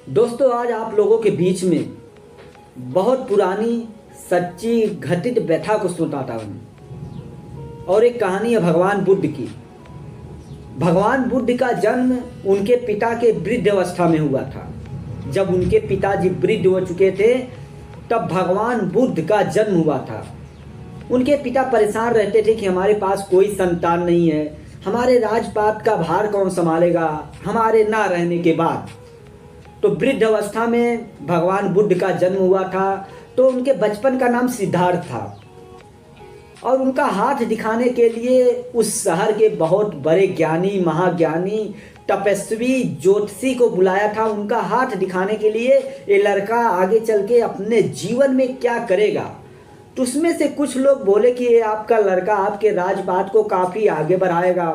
दोस्तों, आज आप लोगों के बीच में बहुत पुरानी सच्ची घटित व्यथा को सुनाता हूँ और एक कहानी है भगवान बुद्ध की। भगवान बुद्ध का जन्म उनके पिता के वृद्ध अवस्था में हुआ था। जब उनके पिताजी वृद्ध हो चुके थे तब भगवान बुद्ध का जन्म हुआ था। उनके पिता परेशान रहते थे कि हमारे पास कोई संतान नहीं है, हमारे राजपाट का भार कौन संभालेगा हमारे ना रहने के बाद। तो वृद्ध अवस्था में भगवान बुद्ध का जन्म हुआ था। तो उनके बचपन का नाम सिद्धार्थ था और उनका हाथ दिखाने के लिए उस शहर के बहुत बड़े ज्ञानी महाज्ञानी तपस्वी ज्योतिषी को बुलाया था। उनका हाथ दिखाने के लिए ये लड़का आगे चल के अपने जीवन में क्या करेगा। तो उसमें से कुछ लोग बोले कि ये आपका लड़का आपके राजपाट को काफ़ी आगे बढ़ाएगा,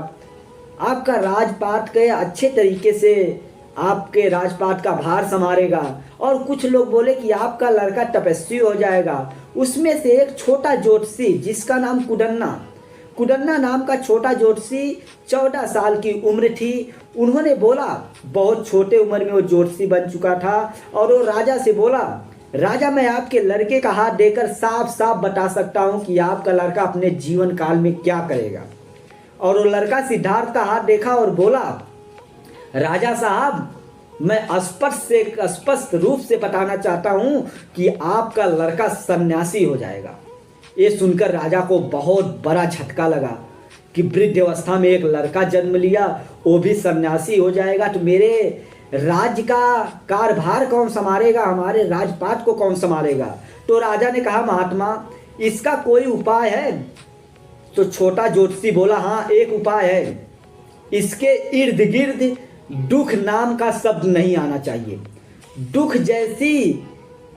आपका राजपाट के अच्छे तरीके से आपके राजपाट का भार संभालेगा। और कुछ लोग बोले कि आपका लड़का तपस्वी हो जाएगा। उसमें से एक छोटा ज्योतिषी जिसका नाम कुडन्ना नाम का छोटा ज्योतिषी 14 साल की उम्र थी। उन्होंने बोला, बहुत छोटे उम्र में वो ज्योतिषी बन चुका था और वो राजा से बोला, राजा मैं आपके लड़के का हाथ देकर साफ साफ बता सकता हूँ कि आपका लड़का अपने जीवन काल में क्या करेगा। और वो लड़का सिद्धार्थ का हाथ देखा और बोला, राजा साहब मैं स्पष्ट रूप से बताना चाहता हूं कि आपका लड़का सन्यासी हो जाएगा। ये सुनकर राजा को बहुत बड़ा झटका लगा कि वृद्ध अवस्था में एक लड़का जन्म लिया, वो भी सन्यासी हो जाएगा, तो मेरे राज्य का कारभार कौन संभालेगा, हमारे राजपाट को कौन संभालेगा। तो राजा ने कहा, महात्मा इसका कोई उपाय है। तो छोटा ज्योतिषी बोला, हाँ एक उपाय है, इसके इर्द गिर्द दुख नाम का शब्द नहीं आना चाहिए, दुख जैसी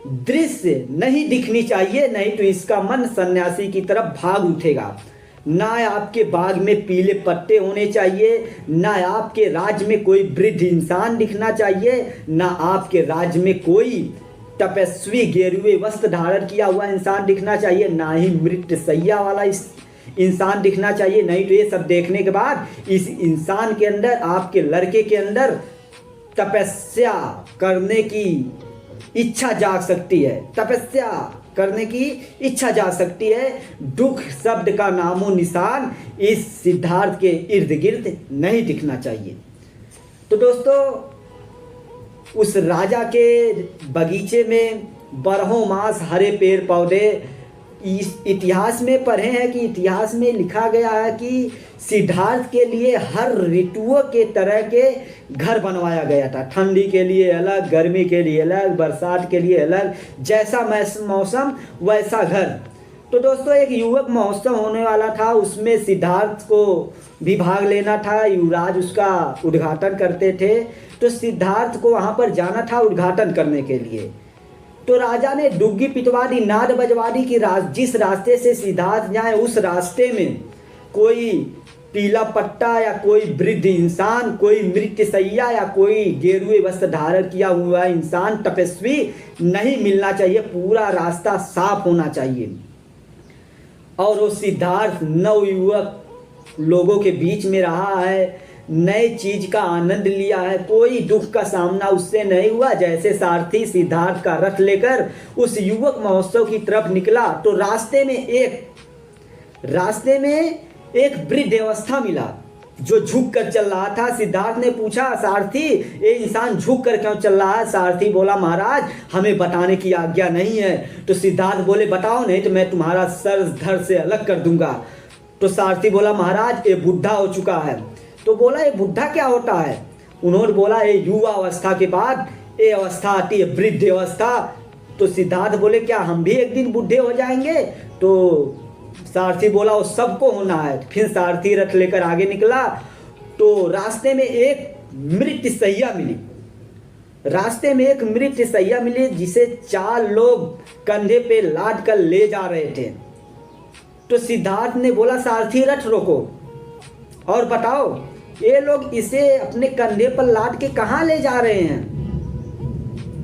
दृश्य नहीं दिखनी चाहिए, नहीं तो इसका मन सन्यासी की तरफ भाग उठेगा। ना आपके बाग में पीले पत्ते होने चाहिए, ना आपके राज्य में कोई वृद्ध इंसान दिखना चाहिए, ना आपके राज्य में कोई तपस्वी गेरुए वस्त्र धारण किया हुआ इंसान दिखना चाहिए, ना ही मृतशैया वाला इंसान दिखना चाहिए। नहीं तो ये सब देखने के बाद इस इंसान के अंदर, आपके लड़के के अंदर तपस्या करने की इच्छा जाग सकती है, तपस्या करने की इच्छा जा सकती है। दुख शब्द का नामो निशान इस सिद्धार्थ के इर्द गिर्द नहीं दिखना चाहिए। तो दोस्तों, उस राजा के बगीचे में बारहों मास हरे पेड़ पौधे, इस इतिहास में पढ़े हैं कि इतिहास में लिखा गया है कि सिद्धार्थ के लिए हर ऋतुओं के तरह के घर बनवाया गया था। ठंडी के लिए अलग, गर्मी के लिए अलग, बरसात के लिए अलग, जैसा मौसम वैसा घर। तो दोस्तों, एक युवक महोत्सव होने वाला था, उसमें सिद्धार्थ को भी भाग लेना था। युवराज उसका उद्घाटन करते थे, तो सिद्धार्थ को वहाँ पर जाना था उद्घाटन करने के लिए। तो राजा ने डुग्गी पिटवा दी, नाद बजवा दी कि जिस रास्ते से सिद्धार्थ जाए उस रास्ते में कोई पीला पट्टा या कोई वृद्ध इंसान, कोई मृतशैया या कोई गेरुए वस्त्र धारण किया हुआ इंसान तपस्वी नहीं मिलना चाहिए, पूरा रास्ता साफ होना चाहिए। और वो सिद्धार्थ नवयुवक लोगों के बीच में रहा है, नए चीज का आनंद लिया है, कोई दुख का सामना उससे नहीं हुआ। जैसे सारथी सिद्धार्थ का रथ लेकर उस युवक महोत्सव की तरफ निकला तो रास्ते में एक वृद्ध अवस्था मिला जो झुक कर चल रहा था। सिद्धार्थ ने पूछा, सारथी ये इंसान झुक कर क्यों चल रहा है। सारथी बोला, महाराज हमें बताने की आज्ञा नहीं है। तो सिद्धार्थ बोले, बताओ, नहीं तो मैं तुम्हारा सर धड़ से अलग कर दूंगा। तो सारथी बोला, महाराज ये बुढ़ा हो चुका है। तो बोला, ये बुढ़ा क्या होता है। उन्होंने बोला, ये युवा अवस्था के बाद ये अवस्था आती है वृद्ध अवस्था। तो सिद्धार्थ बोले, क्या हम भी एक दिन बूढ़े हो जाएंगे। तो सारथी बोला, वो सबको होना है। फिर सारथी रथ लेकर आगे निकला तो रास्ते में एक मृतशैया मिली, जिसे 4 लोग कंधे पे लाद कर ले जा रहे थे। तो सिद्धार्थ ने बोला, सारथी रथ रोको और बताओ ये लोग इसे अपने कंधे पर लाद के कहाँ ले जा रहे हैं,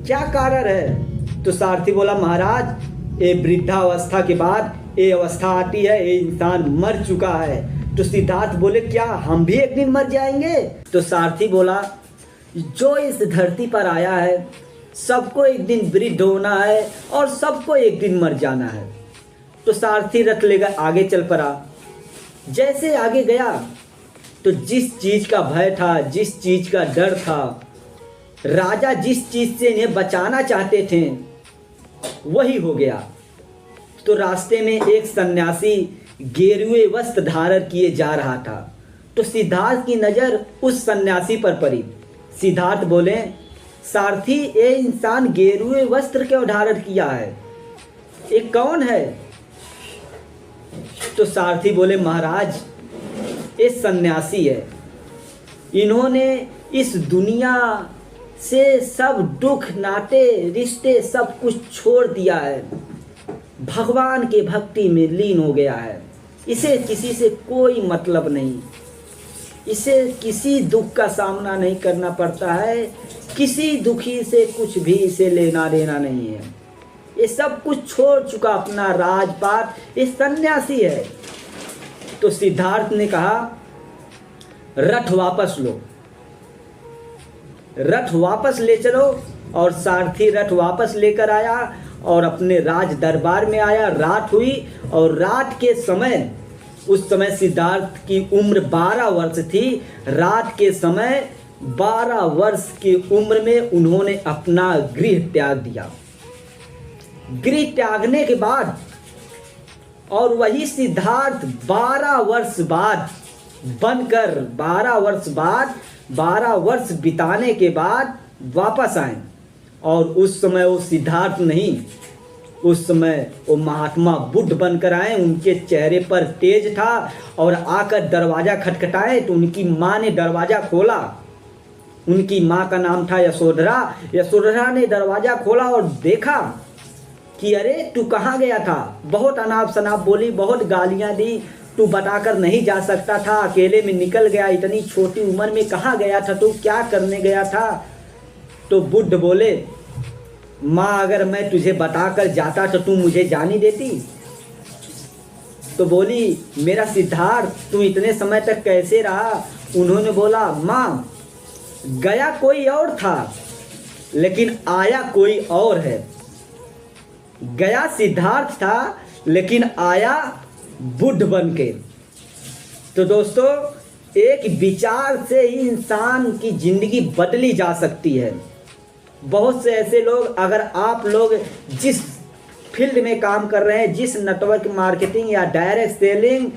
क्या कारण है। तो सारथी बोला, महाराज ये वृद्धावस्था के बाद ये अवस्था आती है, ये इंसान मर चुका है, तो सिद्धार्थ बोले क्या हम भी एक दिन मर जाएंगे? तो सारथी बोला जो इस धरती पर आया है सबको एक दिन वृद्ध होना है और सबको एक दिन मर जाना है। तो सारथी रथ लेकर आगे चल पड़ा। जैसे आगे गया तो जिस चीज का भय था, जिस चीज का डर था, राजा जिस चीज से इन्हें बचाना चाहते थे वही हो गया। तो रास्ते में एक सन्यासी गेरुए वस्त्र धारण किए जा रहा था। तो सिद्धार्थ की नजर उस सन्यासी पर पड़ी। सिद्धार्थ बोले सारथी ये इंसान गेरुए वस्त्र क्यों धारण किया है, ये कौन है? तो सारथी बोले महाराज ये सन्यासी है, इन्होंने इस दुनिया से सब दुख नाते रिश्ते सब कुछ छोड़ दिया है, भगवान के भक्ति में लीन हो गया है, इसे किसी से कोई मतलब नहीं, इसे किसी दुख का सामना नहीं करना पड़ता है, किसी दुखी से कुछ भी इसे लेना देना नहीं है, ये सब कुछ छोड़ चुका अपना राजपाट, ये सन्यासी है। तो सिद्धार्थ ने कहा रथ वापस लो, रथ वापस ले चलो। और सारथी रथ वापस लेकर आया और अपने राज दरबार में आया। रात हुई और रात के समय, उस समय सिद्धार्थ की उम्र 12 वर्ष थी। रात के समय 12 वर्ष की उम्र में उन्होंने अपना गृह त्याग दिया। गृह त्यागने के बाद और वही सिद्धार्थ 12 वर्ष बाद बनकर 12 वर्ष बिताने के बाद वापस आए। और उस समय वो सिद्धार्थ नहीं, उस समय वो महात्मा बुद्ध बनकर आए। उनके चेहरे पर तेज था और आकर दरवाज़ा खटखटाए तो उनकी माँ ने दरवाज़ा खोला। उनकी माँ का नाम था यशोधरा। यशोधरा ने दरवाज़ा खोला और देखा कि अरे तू कहाँ गया था। बहुत अनाप शनाप बोली, बहुत गालियाँ दी, तू बताकर नहीं जा सकता था, अकेले में निकल गया, इतनी छोटी उम्र में कहाँ गया था, तू क्या करने गया था। तो बुद्ध बोले माँ अगर मैं तुझे बताकर जाता तो तू मुझे जाने देती। तो बोली मेरा सिद्धार्थ तू इतने समय तक कैसे रहा। उन्होंने बोला माँ गया कोई और था लेकिन आया कोई और है। गया सिद्धार्थ था लेकिन आया बुद्ध बन के। तो दोस्तों एक विचार से ही इंसान की जिंदगी बदली जा सकती है। बहुत से ऐसे लोग, अगर आप लोग जिस फील्ड में काम कर रहे हैं, जिस नेटवर्क मार्केटिंग या डायरेक्ट सेलिंग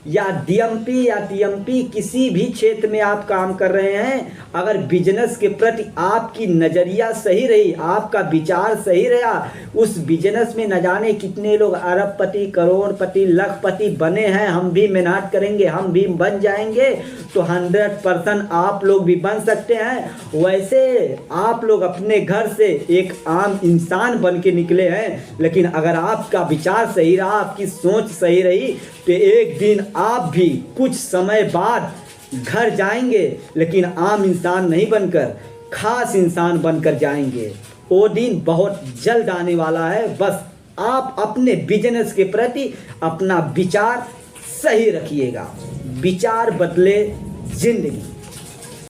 या डीएमपी या टीएमपी किसी भी क्षेत्र में आप काम कर रहे हैं, अगर बिजनेस के प्रति आपकी नज़रिया सही रही, आपका विचार सही रहा, उस बिजनेस में न जाने कितने लोग अरबपति, करोड़पति, लखपति बने हैं। हम भी मेहनत करेंगे, हम भी बन जाएंगे तो 100% आप लोग भी बन सकते हैं। वैसे आप लोग अपने घर से एक आम इंसान बन के निकले हैं, लेकिन अगर आपका विचार सही रहा, आपकी सोच सही रही तो एक दिन आप भी कुछ समय बाद घर जाएंगे, लेकिन आम इंसान नहीं बनकर खास इंसान बनकर जाएंगे। वो दिन बहुत जल्द आने वाला है। बस आप अपने बिजनेस के प्रति अपना विचार सही रखिएगा। विचार बदले जिंदगी।